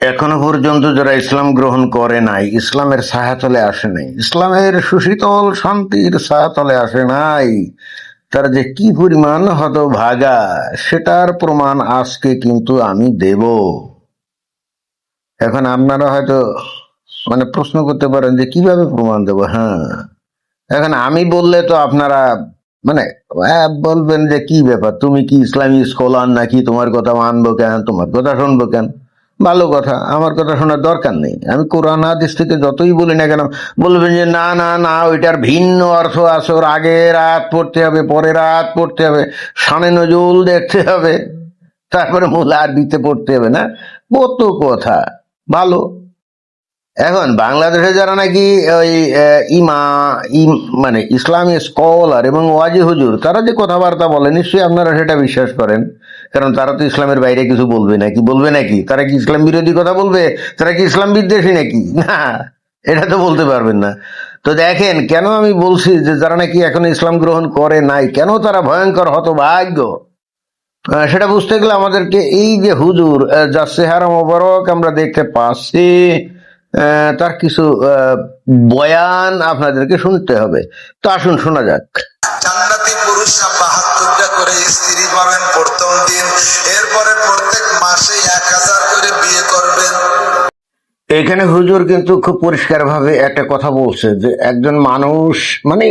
এখনো পর্যন্ত যারা ইসলাম গ্রহণ করে নাই, ইসলামের ছায়াতলে আসে নাই, ইসলামের সুশীতল শান্তির ছায়াতলে আসে নাই, তার যে কি পরিমাণ হতভাগা সেটার প্রমাণ আজকে কিন্তু আমি দেব। এখন আপনারা হয়তো প্রশ্ন করতে পারেন যে কিভাবে প্রমাণ দেব। হ্যাঁ, এখন আমি বললে তো আপনারা মানে বলবেন যে কি ব্যাপার, তুমি কি ইসলামী স্কলার নাকি, তোমার কথা মানবো কেন, তোমার কথা শুনবো কেন। ভালো কথা, আমার কথা শোনার দরকার নেই। আমি কোরআন হাদিস থেকে যতই বলি না কেন, বলবেন যে না না না, ওইটার ভিন্ন অর্থ আছে, ওর আগের রাত পড়তে হবে, পরের রাত পড়তে হবে, শানে নজরুল দেখতে হবে, তারপরে মূল আরবিতে পড়তে হবে। না, কত কথা। ভালো। এখন বাংলাদেশে যারা নাকি ওই ইমা ইসলামী স্কলার এবং ওয়াজি হুজুর, তারা যে কথাবার্তা বলে, নিশ্চয়ই আপনারা সেটা বিশ্বাস করেন। কারণ তারা তো ইসলামের বাইরে কিছু বলবে নাকি? তারা কি ইসলাম বিরোধী কথা বলবে? তারা কি ইসলাম বিদ্বেষী নাকি? না, এটা তো বলতে পারবেন না। তো দেখেন, কেন আমি বলছি যে যারা নাকি এখন ইসলাম গ্রহণ করে নাই, কেন তারা ভয়ঙ্কর হতভাগ্য, সেটা বুঝতে গেলে আমাদেরকে এই যে হুজুর, যার চেহারা মোবারক আমরা দেখতে পাচ্ছি, তার কিছু বয়ান আপনাদেরকে শুনতে হবে। তো আসুন শোনা যাক। জান্নাতি পুরুষ ৭২টা করে স্ত্রী পাবেন প্রথম দিন, এরপরে প্রত্যেক মাসে ১০০০ করে বিয়ে করবেন। এখানে হুজুর কিন্তু খুব পরিষ্কার ভাবে একটা কথা বলছে যে একজন মানুষ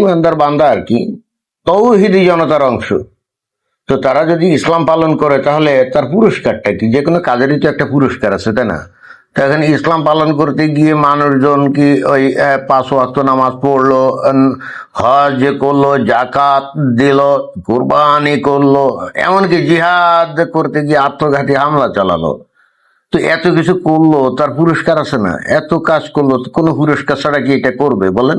ইমানদার বান্দা আর কি, তৌহিদি জনতার অংশ, তো তারা যদি ইসলাম পালন করে তাহলে তার পুরস্কারটা কি? যে কোনো কাজেরই তো একটা পুরস্কার আছে, তাই না? তো এখানে ইসলাম পালন করতে গিয়ে মানুষজন কি ওই ৫ ওয়াক্ত নামাজ পড়লো, হজ করলো, জাকাত দিল, কুরবানি করলো, এমনকি জিহাদ করতে গিয়ে আত্মঘাতী হামলা চালালো, তো এত কিছু করলো, তার পুরস্কার আছে না? এত কাজ করলো, কোনো পুরস্কার ছাড়া কি এটা করবে বলেন?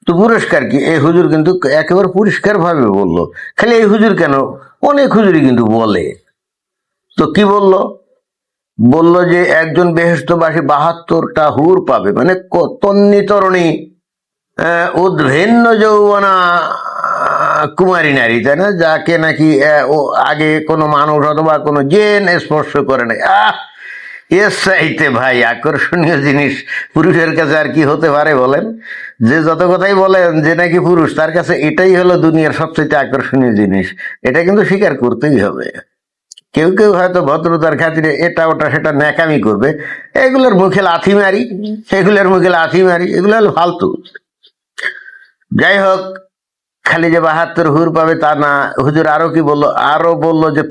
তো পুরস্কার কি? এই হুজুর কিন্তু একেবারে পরিষ্কার ভাবে বললো। খালি এই হুজুর কেন, অনেক হুজুরই কিন্তু বলে। তো কি বললো? বললো যে একজন বেহেশতবাসী ৭২টা হুর পাবে, তন্নি তরণী উদ্ভিন্ন যৌবনা কুমারী নারী, তাই না? যাকে নাকি ও আগে কোনো মানুষ অথবা কোনো জেন স্পর্শ করে নাই। এর চাইতে ভাই আকর্ষণীয় জিনিস পুরুষের কাছে আর কি হতে পারে বলেন? যে যত কথাই বলেন যে নাকি পুরুষ, তার কাছে এটাই হলো দুনিয়ার সবচেয়ে আকর্ষণীয় জিনিস। এটা কিন্তু স্বীকার করতেই হবে। কেউ কেউ হয়তো ভদ্রতার খাতিরে এটা ওটা সেটা ন্যাকামি করবে, এগুলোর মুখে লাথি মারি, এগুলো হলো ফালতু। যাই হোক, খালি যে ৭২ হুর পাবে তা না, হুজুর আরো কি বললো? আরো বললো যে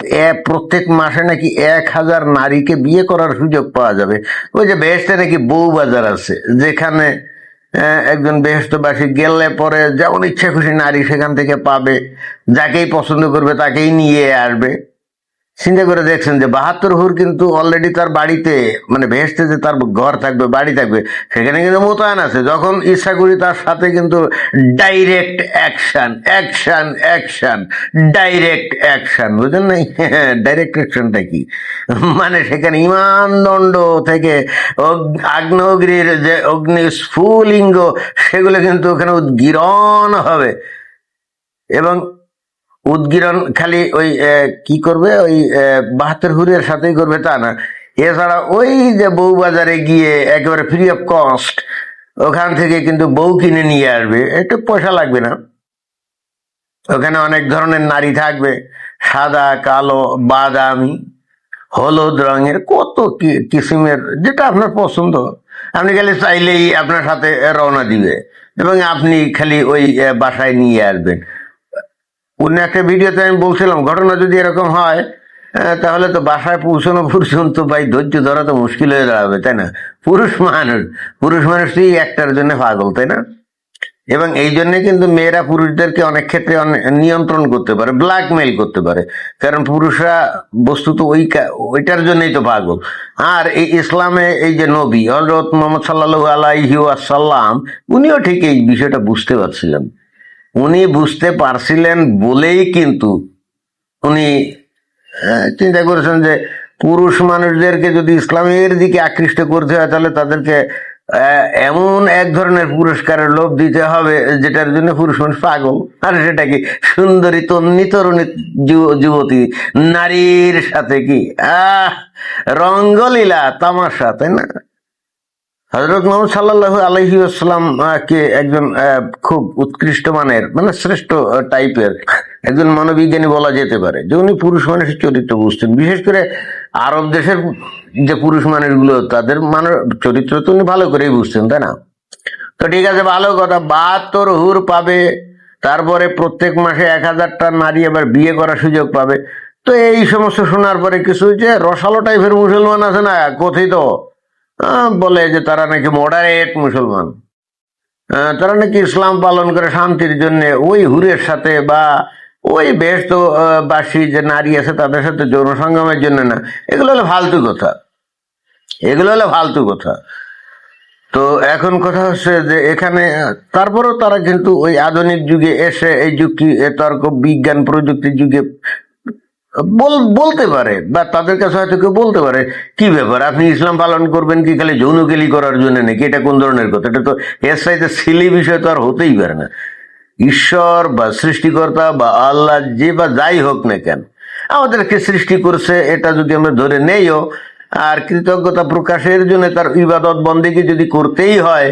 প্রত্যেক মাসে নাকি ১০০০ নারীকে বিয়ে করার সুযোগ পাওয়া যাবে। ওই যে বেহেশতে নাকি বউ বাজার আছে, যেখানে একজন বেহেশতবাসী গেলে পরে যেমন ইচ্ছা খুশি নারী সেখান থেকে পাবে, যাকেই পছন্দ করবে তাকেই নিয়ে আসবে। চিন্তা করে দেখছেন যে ৭২ হুর কিন্তু অলরেডি তার বাড়িতে, বেহেশতে যে তার ঘর থাকবে, বাড়ি থাকবে, সেখানে কিন্তু মোতায়েন আছে। যখন ইচ্ছা করি তার সাথে কিন্তু direct action, action, action, direct action, বুঝলেন নাই? ডাইরেক্ট অ্যাকশনটা কি? সেখানে ইমানদণ্ড থেকে আগ্নেয়গিরির যে অগ্নিস্ফুলিঙ্গ, সেগুলো কিন্তু ওখানে উদ্গীরণ হবে। এবং উদ্গীরণ খালি ওই কি করবে, ওই ৭২ হুরের সাথেই করবে তা না, এছাড়া ওই যে বউ বাজারে গিয়ে একেবারে ফ্রি অফ কস্ট ওখান থেকে কিন্তু বউ কিনে নিয়ে আসবে, একটু পয়সা লাগবে না। ওখানে অনেক ধরনের নারী থাকবে, সাদা, কালো, বাদামি, হলুদ রঙের, কত কিসিমের, যেটা আপনার পছন্দ। আপনি খালি চাইলেই আপনার সাথে রওনা দিবে এবং আপনি খালি ওই বাসায় নিয়ে আসবেন। অন্য একটা ভিডিওতে আমি বলছিলাম, ঘটনা যদি এরকম হয় তাহলে তো বাসায় পৌঁছানো পর্যন্ত ভাই ধৈর্য ধরা তো মুশকিল হয়ে দাঁড়াবে, তাই না? পুরুষ মানুষ তুই একটার জন্য পাগল, তাই না? এবং এই জন্য কিন্তু মেয়েরা পুরুষদেরকে অনেক ক্ষেত্রে নিয়ন্ত্রণ করতে পারে, ব্ল্যাকমেইল করতে পারে, কারণ পুরুষরা বস্তুত ওইটার জন্যই তো পাগল। আর এই ইসলামে এই যে নবী হযরত মুহাম্মদ সাল্লাল্লাহু আলাইহি ওয়াসাল্লাম, উনিও ঠিক এই বিষয়টা বুঝতে পারছিলেন। উনি বুঝতে পারছিলেন বলেই কিন্তু উনি চিন্তা করেছেন যে পুরুষ মানুষদেরকে যদি ইসলামের দিকে আকৃষ্ট করতে হয় তাহলে তাদেরকে এমন এক ধরনের পুরস্কারের লোভ দিতে হবে যেটার জন্য পুরুষ মানুষ পাগল। আর সেটা কি? সুন্দরী তন্নি তরুণী যুবতী নারীর সাথে কি রঙ্গলীলা তামাশা, তাই না? হযরত মুহাম্মদ সাল্লাল্লাহু আলাইহি ওয়াসাল্লাম কে একজন খুব উৎকৃষ্ট মানের, মানে শ্রেষ্ঠ টাইপের একজন মনোবিজ্ঞানী বলা যেতে পারে, যে উনি পুরুষ মানুষের চরিত্র বুঝতেন। বিশেষ করে আরব দেশের যে পুরুষ মানুষগুলো, তাদের চরিত্র তো উনি ভালো করেই বুঝতেন, তাই না? তো ঠিক আছে, ভালো কথা, 72 হুর পাবে, তারপরে প্রত্যেক মাসে 1000টা নারী আবার বিয়ে করার সুযোগ পাবে। তো এই সমস্ত শোনার পরে কিছু যে রসালো টাইপের মুসলমান আছে না, কথিত বলে যে তারা নাকি মডারেট মুসলমান, তারা নাকি ইসলাম পালন করে শান্তির জন্য, ওই হুরের সাথে বা ওই বেহেশত বাসী যে নারী আছে তাদের সাথে যৌন সঙ্গমের জন্য না। এগুলো হলো ফালতু কথা, এগুলো হলো ফালতু কথা। তো এখন কথা হচ্ছে যে এখানে তারপরেও তারা কিন্তু ওই আধুনিক যুগে এসে, এই যুগ কি তর্ক বিজ্ঞান প্রযুক্তির যুগে বলতে পারে, বা তাদের কাছে হয়তো কেউ বলতে পারে, কি ব্যাপার, আপনি ইসলাম পালন করবেন কি খালি যৌনকেলি করার জন্য নাকি? এটা কোন ধরনের কথা? এটা তো এর সাথে সিলি বিষয় তো আর হতেই পারে না। ঈশ্বর বা সৃষ্টিকর্তা বা আল্লাহ যে বা যাই হোক না কেন, আমাদেরকে সৃষ্টি করছে, এটা যদি আমরা ধরে নেইও, আর কৃতজ্ঞতা প্রকাশের জন্য তার ইবাদত বন্দেগী যদি করতেই হয়,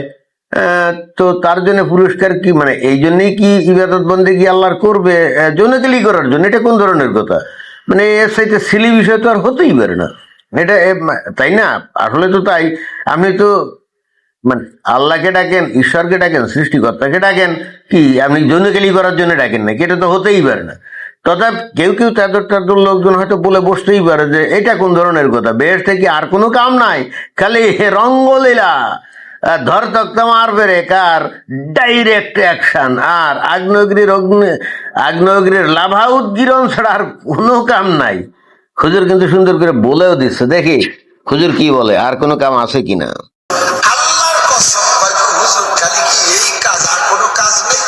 তো তার জন্য পুরস্কার কি? মানে এই জন্যই কি ইবাদত বন্দেগী আল্লাহর করবে যৌনকেলি করার জন্য? এটা কোন ধরনের কথা? মানে এর সাথে সিলি বিষয় তো আর হতেই পারে না এটা, তাই না? আসলে তো তাই। আপনি তো মানে আল্লাহকে ডাকেন, ঈশ্বরকে ডাকেন, সৃষ্টিকর্তাকে ডাকেন, কি আপনি যৌনকেলি করার জন্য ডাকেন নাকি? এটা তো হতেই পারে না। তথাপি কেউ কেউ তাদের তাদের লোকজন হয়তো বলে বসতেই পারে যে এটা কোন ধরনের কথা, বেশ থেকে আর কোনো কাম নাই, খালি রঙ্গলীলা, ধর তক্তা মারবে রে কার, ডাইরেক্ট অ্যাকশন, আর আগ্নেয়গিরির লাভা উদ্গীরণ ছাড়া আর কোনো কাম নাই। হুজুর কিন্তু সুন্দর করে বলেও দিচ্ছে, দেখি হুজুর কি বলে, আর কোনো কাম আছে কিনা। আল্লাহর কসম, হয়তো হুজুর খালি কি এই কাজ, আর কোনো কাজ নেই?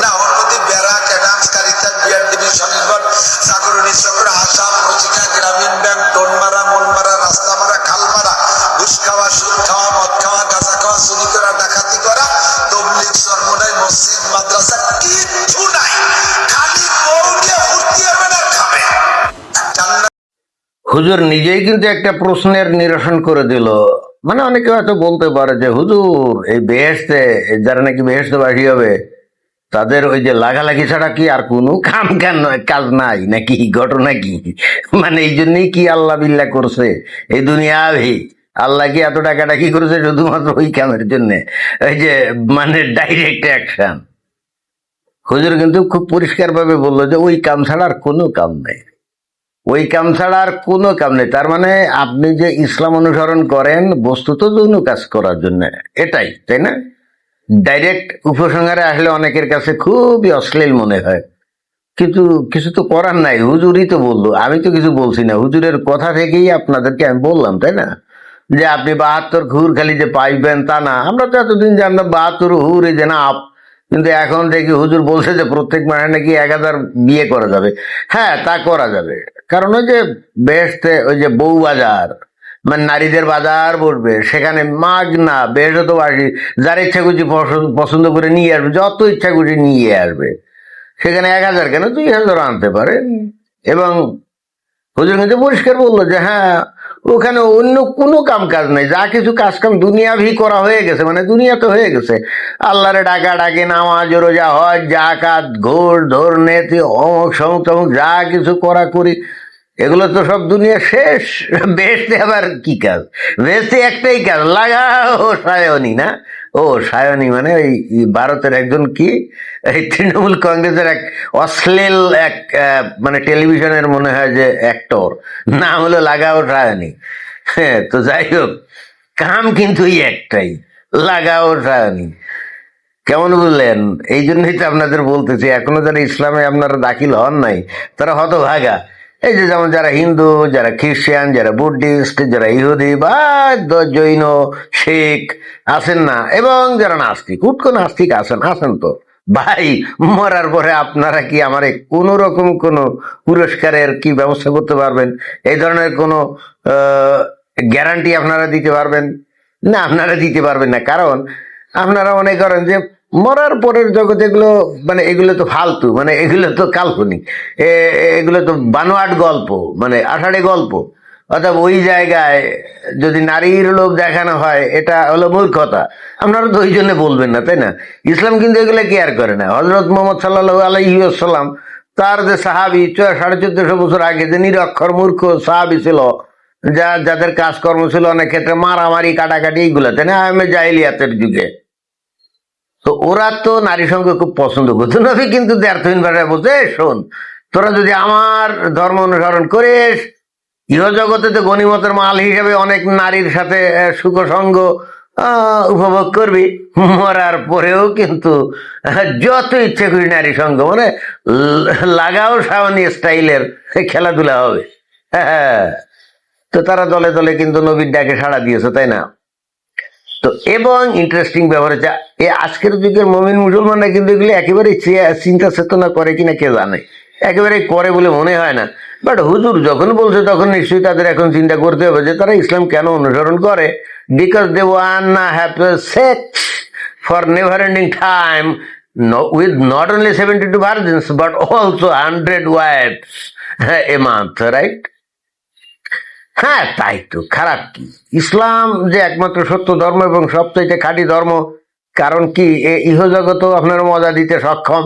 না, ওর মধ্যে ব্যারাক, অ্যাডামস, কারিতা, বিআর ডিভিশন, জাগরণী চক্র, আশা, প্রচিকা, গ্রামীণ ব্যাংক, টোন মারা, মন মারা, রাস্তা মারা, খাল মারা, ঘুষ খাওয়া, সুদ খাওয়া, মদ খাওয়া, গাঁজা খাওয়া, চুরি করা, ডাকাতি করা, তবলিগ, চরমনাই, মসজিদ, মাদ্রাসা, কিচ্ছু নাই। খালি বউ নিয়ে ফুর্তি হবে আর খাবে। জান্নাত হুজুর নিজেই কিন্তু একটা প্রশ্নের নিরসন করে দিল। মানে অনেকে হয়তো বলতে পারে যে হুজুর এই বেহেশতে যারা নাকি বেহেশতবাসী হবে, তাদের ওই যে লাগালাগি ছাড়া কি আর কোনো কাজ নাই নাকি? ঘটনা কি? মানে এই জন্যই কি আল্লাহ বিল্লাহ করছে এই দুনিয়া? আল্লাহ কি এত টাকাটা কি করেছে শুধুমাত্র ওই কামের জন্য? ওই যে মানে ডাইরেক্ট অ্যাকশন। হুজুর কিন্তু খুব পরিষ্কার ভাবে বললো যে ওই কাম ছাড়া আর কোনো কাম নাই, ওই কাম ছাড়া আর কোনো কাম নেই। তার মানে আপনি যে ইসলাম অনুসরণ করেন বস্তুত যৌন কাজ করার জন্য, এটাই, তাই না? ডাইরেক্ট উপসংহারে আসলে অনেকের কাছে খুবই অশ্লীল মনে হয়, কিন্তু কিছু তো করার নাই। হুজুরই তো বললো, আমি তো কিছু বলছি না, হুজুরের কথা থেকেই আপনাদেরকে আমি বললাম, তাই না? যে আপনি 72 হুর খালি যে পাইবেন তা না। আমরা তো এতদিন জানলাম 72 হুর এই যে না, কিন্তু এখন দেখি হুজুর বলছে যে প্রত্যেক মাসে নাকি 1000 বিয়ে করা যাবে। হ্যাঁ, তা করা যাবে, কারণ ওই যে বেহেশতে ওই যে বউ বাজার, মানে নারীদের বাজার বসবে, সেখানে মাগ না বেহেশত বাসী যার ইচ্ছা খুশি পছন্দ করে নিয়ে আসবে, যত ইচ্ছা খুশি নিয়ে আসবে। সেখানে 1000 কেন 2000 আনতে পারেন। এবং হুজুর কিন্তু পরিষ্কার বললো যে হ্যাঁ, ওখানে অন্য কোনো কাম কাজ নাই, যা কিছু কাজ কাম দুনিয়াভি করা হয়ে গেছে, মানে দুনিয়া তো হয়ে গেছে। আল্লাহরে ডাকা ডাকি, নামাজ রোজা, হজ, জাকাত, ঘোর ধর্নেতি, অমুক সমুক তমুক যা কিছু করা করি, এগুলো তো সব দুনিয়া শেষ। বেহেশতে আবার কি কাজ? বেহেশতে একটাই কাজ, লাগাও সায়নী, না? ও সায়নী মানে ওই ভারতের একজন কি এই তৃণমূল কংগ্রেসের এক অশ্লীল এক মানে টেলিভিশনের মনে হয় যে অ্যাক্টর, নাম হলো লাগাও সায়নী। হ্যাঁ, তো যাই হোক, কাম কিন্তু এই একটাই, লাগাও সায়নী। কেমন বুঝলেন? এই জন্যই তো আপনাদের বলতেছি, এখনো যারা ইসলামে আপনারা দাখিল হন নাই তারা হতভাগা। এই যে যেমন যারা হিন্দু, যারা খ্রিস্টান, যারা বুদ্ধিস্ট, যারা ইহুদি বা জৈন, শিখ আছেন না, এবং যারা নাস্তিক, উৎক নাস্তিক আছেন, আছেন তো ভাই, মরার পরে আপনারা কি আমারে কোন রকম কোন পুরস্কারের কি ব্যবস্থা করতে পারবেন? এই ধরনের কোনো গ্যারান্টি আপনারা দিতে পারবেন না, আপনারা দিতে পারবেন না, কারণ আপনারা মনে করেন যে মরার পরের জগৎ এগুলো, মানে এগুলো তো ফালতু, মানে এগুলো তো কাল্পনিক, এগুলো তো বানোয়াট গল্প, মানে আষাঢ়ে গল্প। অর্থাৎ ওই জায়গায় যদি নারীর লোভ দেখানো হয়, এটা হলো মূর্খতা। আপনারা তো ওই জন্য বলবেন না, তাই না? ইসলাম কিন্তু এগুলো কেয়ার করে না। হজরত মোহাম্মদ সাল্লাল্লাহু আলাইহি ওয়াসাল্লাম, তার যে সাহাবি 1450 বছর আগে যে নিরক্ষর মূর্খ সাহাবি ছিল, যাদের কাজকর্ম ছিল অনেক ক্ষেত্রে মারামারি কাটাকাটি এইগুলো, তাই না, আমি জাহিলিয়াতের যুগে, তো ওরা তো নারী সঙ্গে খুব পছন্দ করতো। নবী কিন্তু দ্ব্যর্থহীন ভাষায় বলছে, শোন, তোরা যদি আমার ধর্ম অনুসরণ করিস, ইহজগতে তো গনিমতের মাল হিসেবে অনেক নারীর সাথে সুখ সঙ্গ উপভোগ করবি, মরার পরেও কিন্তু যত ইচ্ছে করি নারী সঙ্গ, মানে লাগাও সাওয়ানি স্টাইলের খেলাধুলা হবে। হ্যাঁ, তো তারা দলে দলে কিন্তু নবীর ডাকে সাড়া দিয়েছে, তাই না? তো এবং ইন্টারেস্টিং ব্যাপার হচ্ছে, আজকের যুগের মমিন মুসলমানরা কিন্তু এগুলো একেবারে চিন্তা চেতনা করে কিনা কে জানে, একেবারে করে বলে মনে হয় না। বাট হুজুর যখন বলছে তখন নিশ্চয়ই তাদের এখন চিন্তা করতে হবে যে তারা ইসলাম কেন অনুসরণ করে। Because they one have sex for never ending time with not only 72 virgins but also 100 wives a month, right? হ্যাঁ, তাই তো, খারাপ কি? ইসলাম যে একমাত্র সত্য ধর্ম এবং সবচাইতে খাঁটি ধর্ম, কারণ কি ইহজগত আপনার মজা দিতে সক্ষম,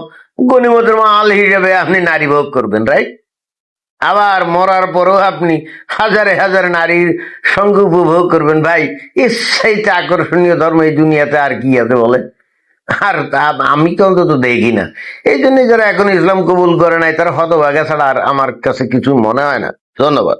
গনিমতের মাল হিসেবে আপনি নারী ভোগ করবেন, রাইট? আবার মরার পরেও আপনি হাজারে হাজারে নারীর সঙ্গ উপভোগ করবেন। ভাই, এর চাইতে আকর্ষণীয় ধর্ম এই দুনিয়াতে আর কি আছে বলে? আর আমি তো অন্তত দেখি না। এই জন্য যারা এখন ইসলাম কবুল করে নাই তারা হতভাগা ছাড়া আর আমার কাছে কিছু মনে হয় না। ধন্যবাদ।